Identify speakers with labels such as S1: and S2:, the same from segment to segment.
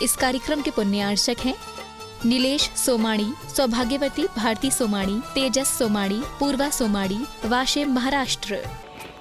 S1: इस कार्यक्रम के पुण्यार्चक हैं नीलेश सोमाणी, सौभाग्यवती भारती सोमाणी, तेजस सोमाणी, पूर्वा सोमाणी, वाशिम, महाराष्ट्र।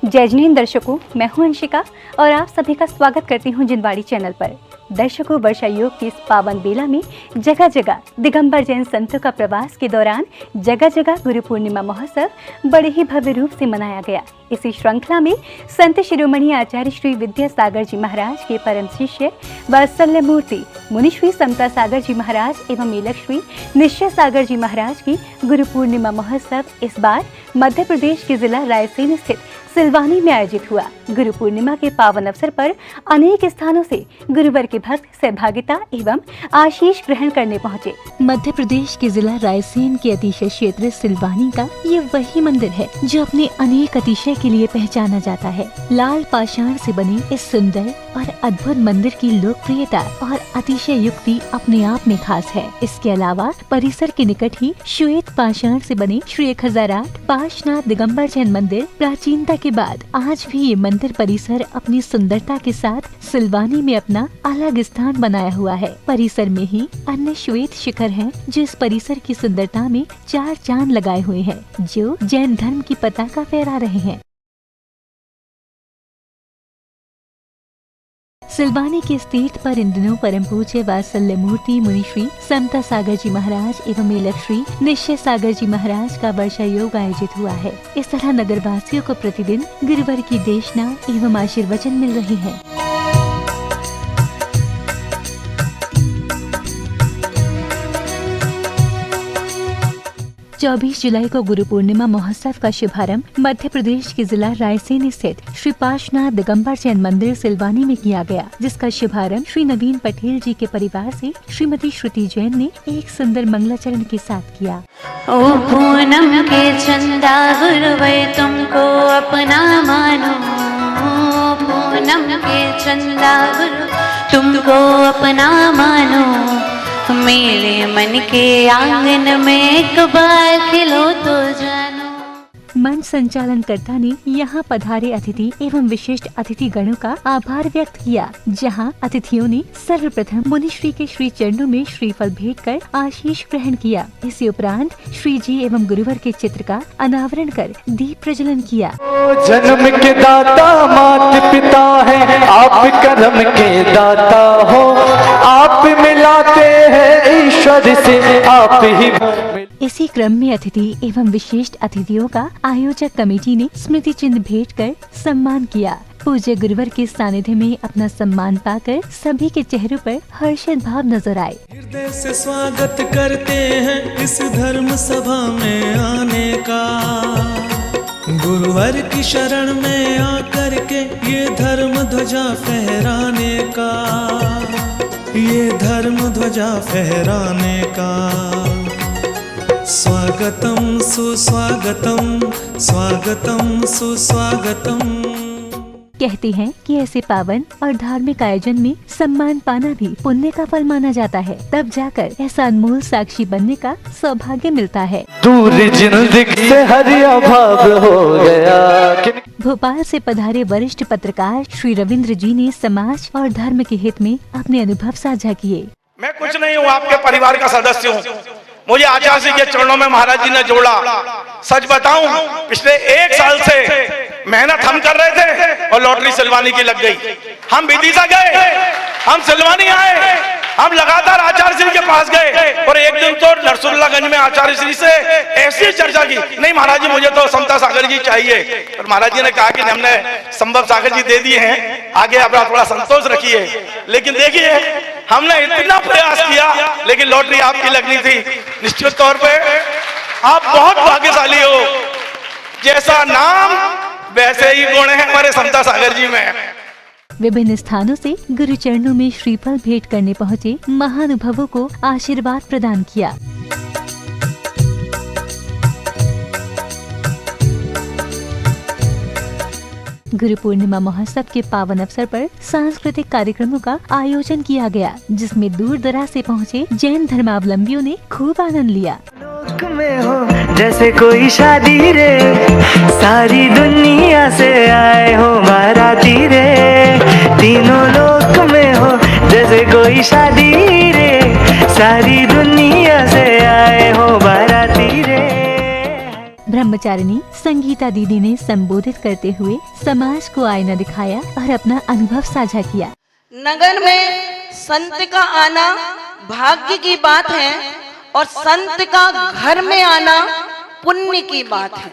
S2: जय जिनेंद्र दर्शकों, मैं हूं अंशिका और आप सभी का स्वागत करती हूं जिनवाड़ी चैनल पर। दर्शकों, वर्षा योग की इस पावन बेला में जगह जगह दिगंबर जैन संतों का प्रवास के दौरान जगह जगह गुरु पूर्णिमा महोत्सव बड़े ही भव्य रूप से मनाया गया। इसी श्रृंखला में संत शिरोमणि आचार्य श्री विद्यासागर जी महाराज के परम शिष्य वात्सल्य मूर्ति मुनि श्री समता सागर जी महाराज एवं मेलक श्री निश्चय सागर जी महाराज की गुरु पूर्णिमा महोत्सव इस बार मध्य प्रदेश के जिला रायसेन स्थित सिलवानी में आयोजित हुआ। गुरु पूर्णिमा के पावन अवसर पर अनेक स्थानों से गुरुवर के भक्त सहभागिता एवं आशीष ग्रहण करने पहुँचे। मध्य प्रदेश के जिला रायसेन के अतिशय क्षेत्र सिलवानी का ये वही मंदिर है जो अपने अनेक अतिशय के लिए पहचाना जाता है। लाल पाषाण से बने इस सुंदर और अद्भुत मंदिर की लोकप्रियता और अतिशय युक्ति अपने आप में खास है। इसके अलावा परिसर के निकट ही श्वेत पाषाण से बने श्री 1008 पार्श्वनाथ दिगंबर जैन मंदिर प्राचीनता के बाद आज भी ये मंदिर परिसर अपनी सुंदरता के साथ सिलवानी में अपना अलग स्थान बनाया हुआ है। परिसर में ही अन्य श्वेत शिखर हैं जो इस परिसर की सुंदरता में 4 चांद लगाए हुए हैं, जो जैन धर्म की पताका फहरा रहे हैं। सिलवानी के इस तीर्थ पर इन दिनों परम पूज्य वात्सल्य मूर्ति मुनि श्री समता सागर जी महाराज एवं मेलक श्री निश्चय सागर जी महाराज का वर्षा योग आयोजित हुआ है। इस तरह नगरवासियों को प्रतिदिन गुरुवर की देशना एवं आशीर्वचन मिल रहे हैं। 24 जुलाई को गुरु पूर्णिमा महोत्सव का शुभारंभ मध्य प्रदेश के जिला रायसेन स्थित श्री पार्श्वनाथ दिगंबर जैन मंदिर सिलवानी में किया गया, जिसका शुभारंभ श्री नवीन पटेल जी के परिवार से श्रीमती श्रुति जैन ने एक सुंदर मंगलाचरण के साथ किया।
S3: ओ पूनम के चंदा गुरुवे तुमको अपना मानो, ओ पूनम के चंदा गुरु तुमको अपना मानो, मेरे मन के आंगन में एक बार खिलो तो जानो।
S2: मंच संचालनकर्ता ने यहाँ पधारे अतिथि एवं विशिष्ट अतिथि गणों का आभार व्यक्त किया, जहाँ अतिथियों ने सर्वप्रथम मुनिश्री के श्री चरणों में श्रीफल भेंट कर आशीष ग्रहण किया। इसी उपरांत श्री जी एवं गुरुवर के चित्र का अनावरण कर दीप प्रज्वलन किया।
S4: जन्म के दाता माता पिता है, आप कर्म के दाता हो, आप मिलाते हैं ईश्वर से, आप ही।
S2: इसी क्रम में अतिथि एवं विशिष्ट अतिथियों का आयोजक कमेटी ने स्मृति चिन्ह भेंट कर सम्मान किया। पूज्य गुरुवर के सानिध्य में अपना सम्मान पाकर सभी के चेहरों पर हर्षित भाव नजर आए।
S5: हृदय से स्वागत करते हैं इस धर्म सभा में आने का, गुरुवर की शरण में आकर के ये धर्म ध्वजा फहराने का, ये धर्म ध्वजा फहराने का। स्वागतम सुस्वागतम, स्वागतम सुस्वागतम।
S2: कहते हैं कि ऐसे पावन और धार्मिक आयोजन में सम्मान पाना भी पुण्य का फल माना जाता है, तब जाकर ऐसा अनमोल साक्षी बनने का सौभाग्य मिलता है।
S4: दूर जिंदगी से हर अभाव हो गया।
S2: भोपाल से पधारे वरिष्ठ पत्रकार श्री रविंद्र जी ने समाज और धर्म के हित में अपने अनुभव साझा किए।
S6: मैं कुछ नहीं हूँ, आपके परिवार का सदस्य हूँ। मुझे आचार्य जी के चरणों में महाराज जी ने जोड़ा। सच बताऊं, पिछले 1 साल से मेहनत हम कर रहे थे और लॉटरी सिलवानी की लग गई। हम विदिशा गए, हम सिलवानी आए, हम लगातार आचार्य श्री के पास गए और एक दिन तो नरसुल्लागंज में आचार्य श्री से ऐसी चर्चा की, नहीं महाराज जी मुझे तो समता सागर जी चाहिए। और महाराज जी ने कहा कि हमने संभव सागर जी दे दिए हैं, आगे आप थोड़ा संतोष रखिए। लेकिन देखिए, हमने इतना प्रयास किया लेकिन लॉटरी आपकी लगनी थी। निश्चित तौर पे आप बहुत भाग्यशाली हो, जैसा नाम वैसे ही गुण है हमारे समता सागर जी में।
S2: विभिन्न स्थानों से गुरु चरणों में श्रीफल भेंट करने पहुँचे महानुभावों को आशीर्वाद प्रदान किया। गुरु पूर्णिमा महोत्सव के पावन अवसर पर सांस्कृतिक कार्यक्रमों का आयोजन किया गया, जिसमें दूर दराज से पहुँचे जैन धर्मावलंबियों ने खूब आनंद लिया।
S7: में हो जैसे कोई शादी रे, सारी दुनिया से आए हो बाराती रे, तीनों लोक में हो जैसे कोई शादी
S2: ब्रह्मचारिणी संगीता दीदी ने संबोधित करते हुए समाज को आईना दिखाया और अपना अनुभव साझा किया।
S8: नगर में संत का आना भाग्य की बात है और संत का घर में आना पुण्य की बात है।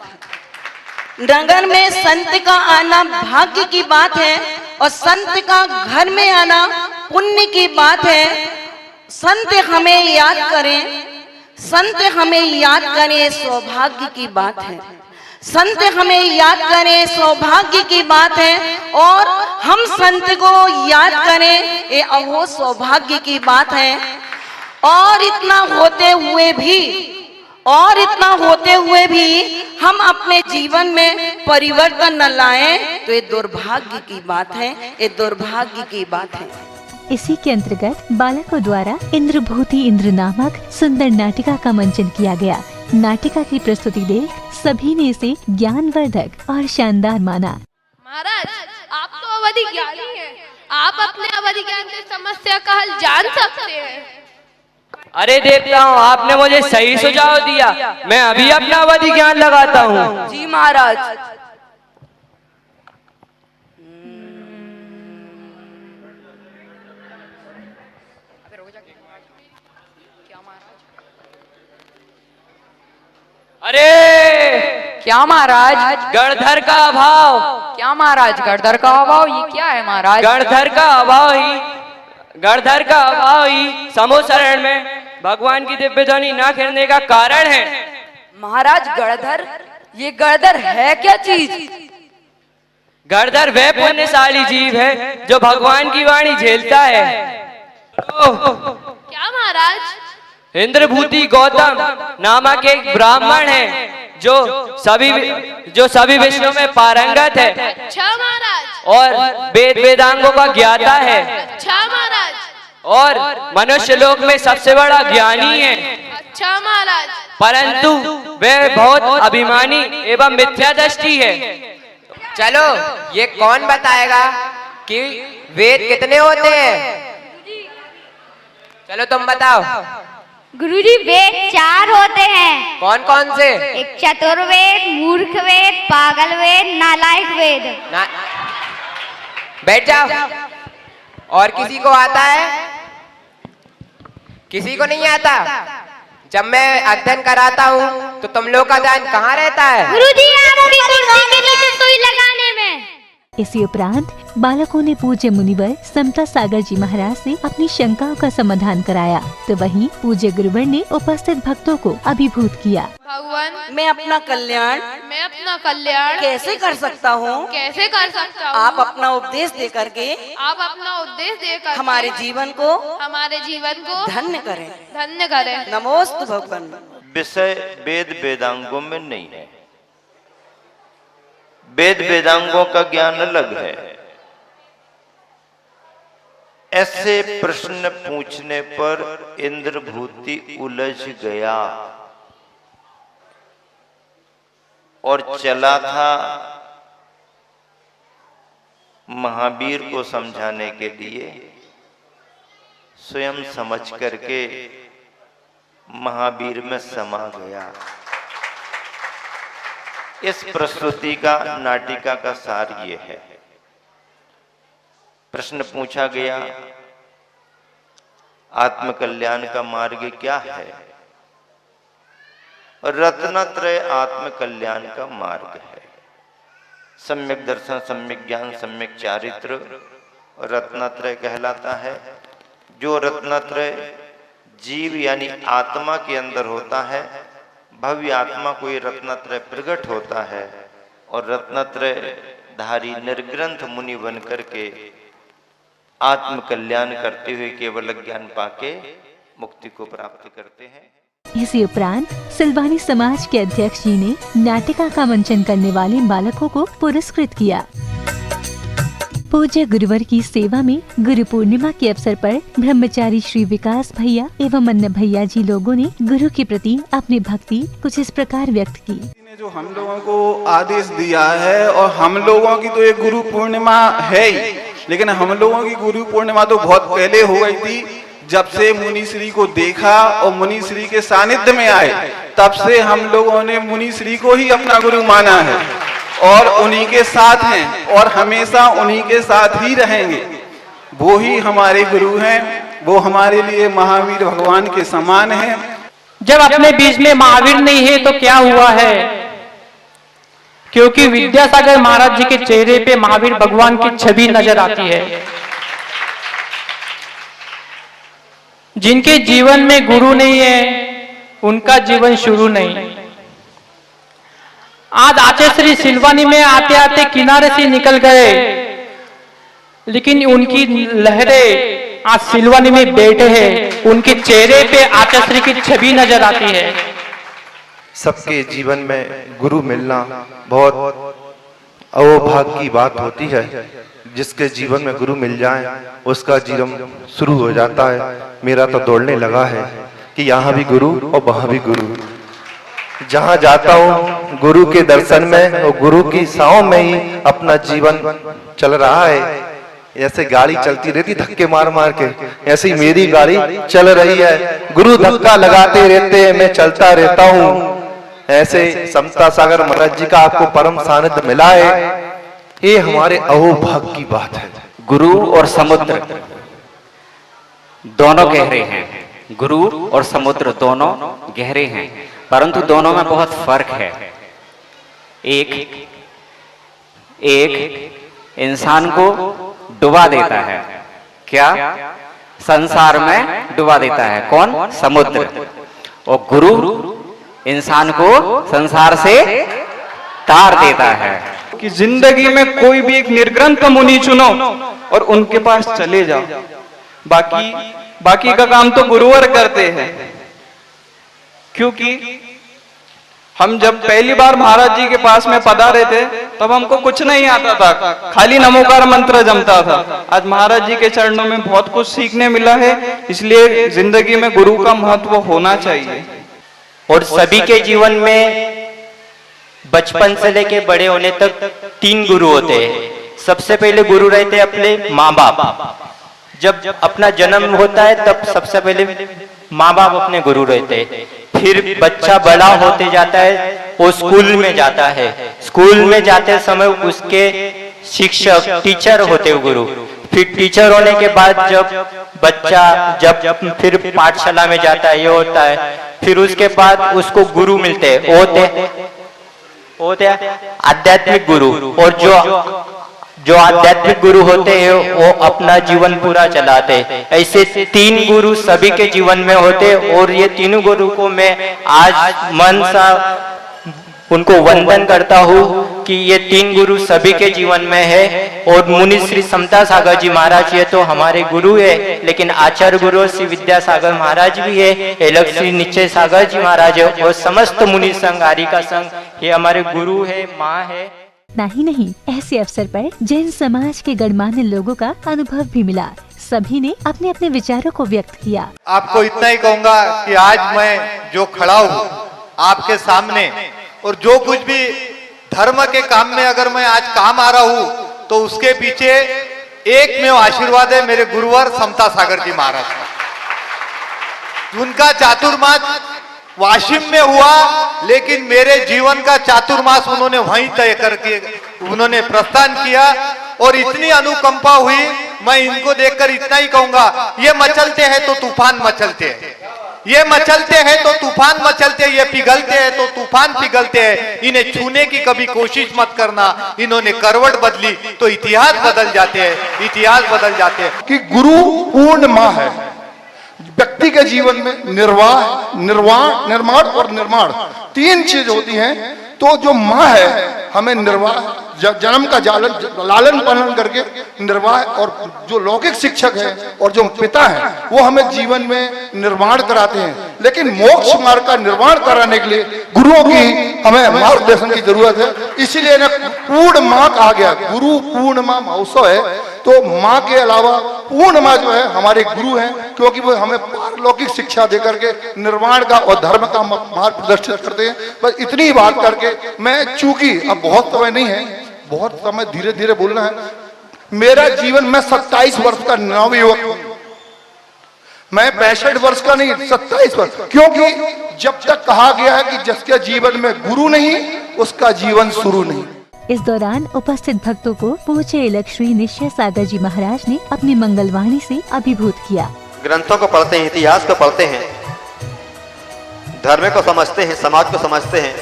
S8: नगर में संत का आना भाग्य की बात है और संत का घर में आना पुण्य की बात है। संत हमें याद करें, संत हमें याद करें, सौभाग्य की बात है। संत हमें याद करें, सौभाग्य की बात है और हम संत को याद करें, ये अहो सौभाग्य की बात है। और इतना होते हुए भी हम अपने जीवन में परिवर्तन न लाएं तो ये दुर्भाग्य की बात है, ये दुर्भाग्य की बात है।
S2: इसी के अंतर्गत बालकों द्वारा इंद्रभूति इंद्र नामक सुंदर नाटिका का मंचन किया गया। नाटिका की प्रस्तुति देख सभी ने इसे ज्ञानवर्धक और शानदार माना।
S9: महाराज, आप तो अवधि ज्ञानी हैं, आप अपने अवधि ज्ञान से समस्या का हल जान सकते हैं।
S10: अरे देवताओं, आपने मुझे सही सुझाव दिया, मैं अभी अपना अवधि ज्ञान लगाता हूँ।
S8: जी महाराज।
S10: अरे
S11: क्या महाराज?
S10: गणधर का अभाव।
S11: क्या महाराज? गणधर का अभाव? ये क्या है महाराज?
S10: गणधर का अभाव ही समूह शरण में भगवान की दिव्य ध्वनि न खिलने का कारण है।
S11: महाराज गणधर, ये गणधर है क्या चीज?
S10: गणधर वह पुण्यशाली जीव है जो भगवान की वाणी झेलता है।
S9: क्या महाराज?
S10: इंद्रभूति गौतम नामक एक ब्राह्मण है जो सभी विषयों में पारंगत है।
S9: अच्छा महाराज।
S10: और वेद वेदांगों का ज्ञाता है।
S9: अच्छा महाराज।
S10: और मनुष्य लोक में सबसे बड़ा ज्ञानी है।
S9: अच्छा महाराज।
S10: परंतु वह बहुत अभिमानी एवं मिथ्यादृष्टि है।
S12: चलो, ये कौन बताएगा कि वेद कितने होते हैं? चलो तुम बताओ।
S13: गुरुजी, वेद 4 होते हैं।
S12: कौन कौन से?
S13: एक चतुर्वेद, मूर्ख वेद, पागल वेद, नालायक वेद।
S12: बैठ जाओ। और किसी को आता है? किसी को नहीं आता? जब मैं अध्ययन कराता हूँ तो तुम लोग का ध्यान कहाँ रहता है?
S13: गुरुजी, आपकी कुर्सी के नीचे सुई लगाने में।
S2: इसी उपरांत बालकों ने पूज्य मुनिवर समता सागर जी महाराज से अपनी शंकाओं का समाधान कराया, तो वहीं पूज्य गुरुवर ने उपस्थित भक्तों को अभिभूत किया।
S9: भगवान,
S8: मैं अपना कल्याण कैसे कर सकता हूँ? आप अपना उपदेश दे करके हमारे जीवन को धन्य करें। नमोस्तु भगवान।
S14: विषय वेद वेदांगों में नहीं है। वेद वेदांगों का ज्ञान अलग है। ऐसे प्रश्न पूछने पर इंद्रभूति उलझ गया और चला था महावीर को समझाने के लिए। स्वयं समझ करके महावीर में समा गया। इस प्रस्तुति का, नाटिका का सार ये है। प्रश्न पूछा गया, आत्म कल्याण का मार्ग क्या है? रत्नत्रय आत्म कल्याण का मार्ग है। सम्यक दर्शन, सम्यक ज्ञान, सम्यक चारित्र रत्नत्रय कहलाता है। जो रत्नत्रय जीव यानी आत्मा के अंदर होता है, भव्य आत्मा को ये रत्नत्रय प्रकट होता है और रत्नत्रय धारी निर्ग्रंथ मुनि बन करके आत्म कल्याण करते हुए केवल ज्ञान पाके मुक्ति को प्राप्त करते हैं।
S2: इसी उपरांत सिलवानी समाज के अध्यक्ष जी ने नाटिका का मंचन करने वाले बालकों को पुरस्कृत किया। पूज्य गुरुवर की सेवा में गुरु पूर्णिमा के अवसर पर ब्रह्मचारी श्री विकास भैया एवं अन्य भैया जी लोगों ने गुरु के प्रति अपनी भक्ति कुछ इस प्रकार व्यक्त की।
S15: जो हम लोगों को आदेश दिया है, और हम लोगों की तो एक गुरु पूर्णिमा है ही, लेकिन हम लोगों की गुरु पूर्णिमा तो बहुत पहले हो गई थी। जब से मुनिश्री को देखा और मुनिश्री के सानिध्य में आए, तब से हम लोगों ने मुनिश्री को ही अपना गुरु माना है और उन्हीं के साथ हैं और हमेशा उन्हीं के साथ ही रहेंगे। वो ही हमारे गुरु हैं, वो हमारे लिए महावीर भगवान के समान हैं।
S16: जब अपने बीच में महावीर नहीं है तो क्या हुआ है? क्योंकि विद्यासागर महाराज जी के चेहरे पे महावीर भगवान की छवि नजर आती है। जिनके जीवन में गुरु नहीं है उनका जीवन शुरू नहीं। आज आचार्य श्री सिलवानी में आते आते किनारे से निकल गए, लेकिन उनकी लहरें आज सिलवानी में बैठे हैं, उनके चेहरे पे आचार्य श्री की छवि नजर आती है।
S17: सबके जीवन में गुरु मिलना बहुत अहोभाग्य की बात होती है। जिसके जीवन में गुरु मिल जाए उसका जीवन शुरू हो जाता है। मेरा तो दौड़ने लगा है कि यहाँ भी गुरु और वहाँ भी गुरु। जहाँ जाता हूँ गुरु के दर्शन में और गुरु की छांव में ही अपना जीवन चल रहा है। ऐसे गाड़ी चलती रहती धक्के मार मार के, ऐसी मेरी गाड़ी चल रही है। गुरु धक्का लगाते रहते हैं, मैं चलता रहता हूँ। ऐसे समता सागर महाराज जी का आपको परम सानिध्य मिला है, ये हमारे अहोभाग्य की बात है।
S18: गुरु और समुद्र दोनों गहरे हैं। गुरु और समुद्र दोनों गहरे हैं, परंतु दोनों में बहुत फर्क है। एक इंसान को डुबा देता है, क्या? संसार में डुबा देता है। कौन? समुद्र। और गुरु इंसान को संसार से तार देता है।
S15: कि जिंदगी में कोई भी एक निर्ग्रंथ मुनि चुनो और उनके पास चले जाओ। बाकी का काम तो गुरुवर करते हैं। क्योंकि हम जब पहली बार महाराज जी के पास में पधारे थे तब हमको कुछ नहीं आता था, खाली नमोकार मंत्र जमता था। आज महाराज जी के चरणों में बहुत कुछ सीखने मिला है, इसलिए जिंदगी में गुरु का महत्व होना चाहिए।
S18: और सभी के जीवन में बचपन से लेके बड़े होने तक 3 गुरु होते हैं। सबसे पहले गुरु रहते हैं अपने माँ बाप। जब अपना जन्म होता है तब सबसे पहले माँ बाप अपने गुरु रहते हैं। फिर बच्चा बड़ा होते जाता है, वो स्कूल में जाता है। स्कूल में जाते समय उसके शिक्षक टीचर होते हैं गुरु। फिर टीचर होने के बाद जब बच्चा जब फिर पाठशाला में जाता है, ये होता है। फिर उसके बाद उसको गुरु मिलते हैं, होते आध्यात्मिक गुरु। और जो आध्यात्मिक गुरु होते हैं वो अपना जीवन पूरा चलाते हैं। ऐसे 3 गुरु सभी के जीवन में होते, और ये तीनों गुरु को मैं आज मन सा उनको वंदन करता हूँ कि ये 3 गुरु सभी के जीवन में है। और मुनि श्री समता सागर जी महाराज ये तो हमारे गुरु है, लेकिन आचार्य गुरु श्री विद्यासागर महाराज भी है, अलग श्री निश्चय सागर जी महाराज है, और समस्त मुनि संघ आर्य का संघ ये हमारे गुरु है, माँ है।
S2: नहीं, ऐसे अवसर पर जैन समाज के गणमान्य लोगों का अनुभव भी मिला। सभी ने अपने अपने विचारों को व्यक्त किया।
S19: आपको इतना ही कहूँगा कि आज मैं जो खड़ा हूँ आपके सामने, और जो कुछ भी धर्म के काम में अगर मैं आज काम आ रहा हूँ तो उसके पीछे एक में आशीर्वाद है मेरे गुरुवर समता सागर जी महाराज का। उनका चातुर्मास वाशिम में हुआ, लेकिन मेरे जीवन का चातुर्मास उन्होंने वहीं तय करके उन्होंने प्रस्थान किया। और इतनी अनुकंपा हुई, मैं इनको देखकर इतना ही कहूंगा, ये मचलते हैं तो तूफान मचलते हैं, ये मचलते हैं तो तूफान मचलते हैं, ये पिघलते हैं तो तूफान पिघलते हैं। इन्हें छूने की कभी कोशिश मत करना। इन्होंने करवट बदली तो इतिहास बदल जाते हैं, इतिहास बदल जाते हैं।
S20: कि गुरु पूर्ण माँ है। व्यक्ति के जीवन में निर्माण और निर्माण 3 चीज होती हैं। तो जो माँ है हमें जन्म का लालन पालन करके निर्वाह, और जो लौकिक शिक्षक है और जो पिता है वो हमें जीवन में निर्माण कराते हैं। लेकिन मोक्ष मार्ग का निर्माण कराने के लिए गुरुओं की हमें मार्गदर्शन की जरूरत है। इसीलिए ना पूर्ण माँ कहा गया। गुरु पूर्ण माँ महोत्सव है, तो माँ के अलावा पूर्ण माँ जो है हमारे गुरु हैं, क्योंकि वो हमें पारलौकिक शिक्षा देकर के निर्माण का और धर्म का मार्ग प्रदर्शित करते हैं। बस इतनी बात करके मैं, चूंकि अब बहुत समय नहीं है, बहुत समय धीरे धीरे बोलना है। मेरा जीवन में 27 वर्ष का नवयुवक हूं। मैं 65 वर्ष का नहीं, 27 वर्ष, क्योंकि जब तक कहा गया है कि जिसके जीवन में गुरु नहीं उसका जीवन शुरू नहीं।
S2: इस दौरान उपस्थित भक्तों को पूज्य इलक श्री निश्चय सागर जी महाराज ने अपनी मंगलवाणी से अभिभूत किया।
S21: ग्रंथों को पढ़ते हैं, इतिहास को पढ़ते हैं, धर्म को समझते हैं, समाज को समझते हैं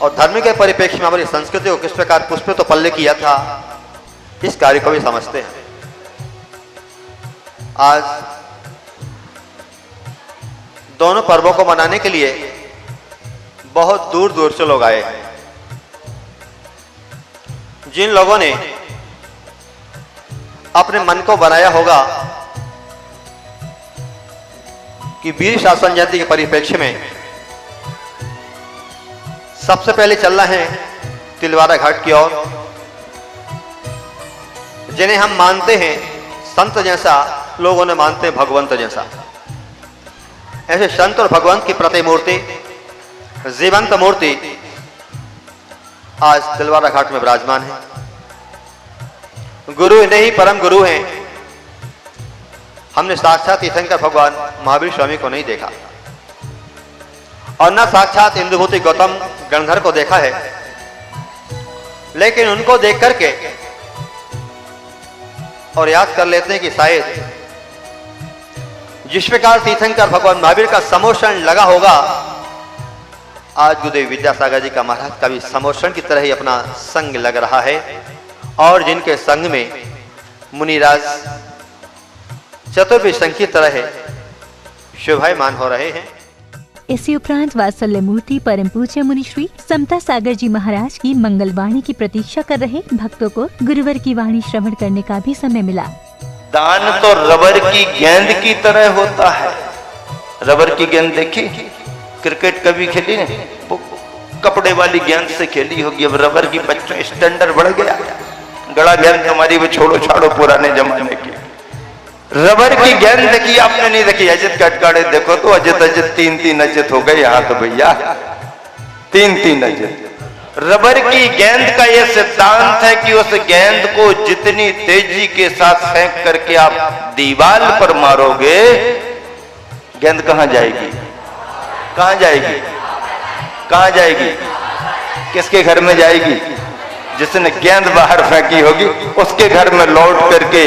S21: और धर्म के परिप्रेक्ष्य में हमारी संस्कृति को किस प्रकार पुष्प तो पल्ले किया था, इस कार्य को भी समझते हैं। आज दोनों पर्वों को मनाने के लिए बहुत दूर दूर से लोग आए हैं। जिन लोगों ने अपने मन को बनाया होगा कि वीर शासन जयंती के परिप्रेक्ष्य में सबसे पहले चलना है तिलवारा घाट की ओर, जिन्हें हम मानते हैं संत जैसा, लोगों ने मानते हैं भगवंत जैसा। ऐसे संत और भगवंत की प्रतिमूर्ति, जीवंत मूर्ति आज तिलवारा घाट में विराजमान है। गुरु नहीं परम गुरु हैं। हमने साक्षात तीर्थंकर भगवान महावीर स्वामी को नहीं देखा और न साक्षात इंदुभूति गौतम गणधर को देखा है, लेकिन उनको देख करके और याद कर लेते हैं कि शायद जिस प्रकार तीर्थंकर भगवान महावीर का समोषण लगा होगा, आज गुरुदेव विद्यासागर जी का महाराज का भी समोषण की तरह ही अपना संग लग रहा है और जिनके संग में मुनिराज चतुर्भुज संघ की तरह है शोभायमान हो रहे हैं।
S2: इसी उपरांत वात्सल्य मूर्ति परम पूज्य मुनि श्री समता सागर जी महाराज की मंगलवाणी की प्रतीक्षा कर रहे भक्तों को गुरुवर की वाणी श्रवण करने का भी समय मिला।
S14: दान तो रबर की गेंद की तरह होता है। रबर की गेंद देखी, क्रिकेट कभी खेली नहीं, वो कपड़े वाली गेंद से खेली होगी। अब रबर की बच्चों स्टैंडर्ड बढ़ गया, गड़ा गेंद हमारी वो छोड़ो छाड़ो पुराने जमाने की। रबर की गेंद देखी आपने, नहीं देखी? अजित कटकाड़े देखो तो अजित 3-3 अजित हो गए यहाँ तो भैया, 3-3 अजित। रबर की गेंद का यह सिद्धांत है कि उस गेंद को जितनी तेजी के साथ फेंक करके आप दीवार पर मारोगे, गेंद कहां जाएगी? कहां जाएगी? कहां जाएगी? किसके घर में जाएगी? जिसने गेंद बाहर फेंकी होगी उसके घर में लौट करके,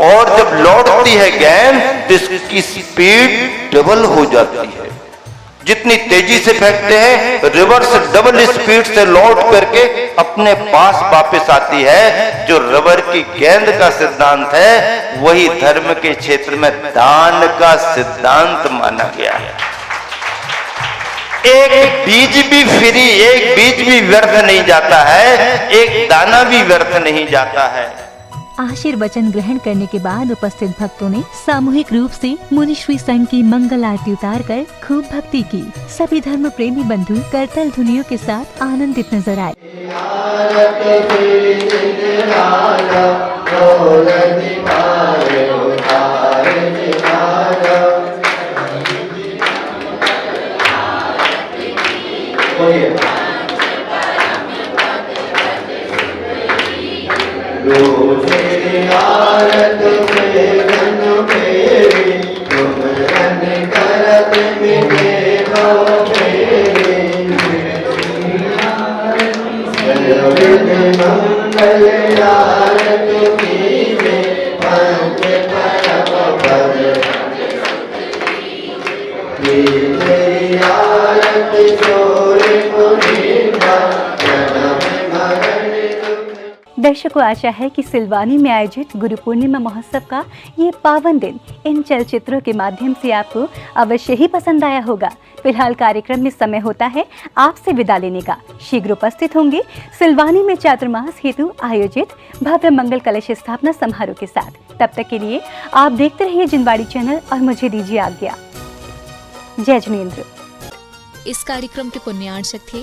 S14: और जब लौटती है गेंद तो इसकी स्पीड डबल हो जाती है। जितनी तेजी से फेंकते हैं रिवर्स डबल स्पीड से लौट करके अपने पास वापस आती है। जो रबर की गेंद का सिद्धांत है वही धर्म के क्षेत्र में दान का सिद्धांत माना गया है। एक बीज भी फ्री, एक बीज भी व्यर्थ नहीं जाता है, एक दाना भी व्यर्थ नहीं जाता है।
S2: आशीर्वचन ग्रहण करने के बाद उपस्थित भक्तों ने सामूहिक रूप से मुनि श्री संघ की मंगल आरती उतार कर खूब भक्ति की। सभी धर्म प्रेमी बंधु करतल धुनियों के साथ आनंदित नजर आए। दर्शकों, आशा है कि सिलवानी में आयोजित गुरु पूर्णिमा महोत्सव का ये पावन दिन इन चलचित्रों के माध्यम से आपको अवश्य ही पसंद आया होगा। फिलहाल कार्यक्रम में समय होता है आपसे विदा लेने का। शीघ्र उपस्थित होंगे सिलवानी में चातुर्मास हेतु आयोजित भव्य मंगल कलश स्थापना समारोह के साथ। तब तक के लिए आप देखते रहिए जिनवाड़ी चैनल और मुझे दीजिए आज्ञा। जय जिनेंद्र।
S1: इस कार्यक्रम के पुण्यार्चक थे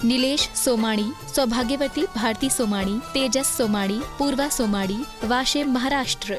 S1: नीलेश सोमाणी, सौभाग्यवती भारती सोमाणी, तेजस सोमाणी, पूर्वा सोमाणी, वाशे महाराष्ट्र।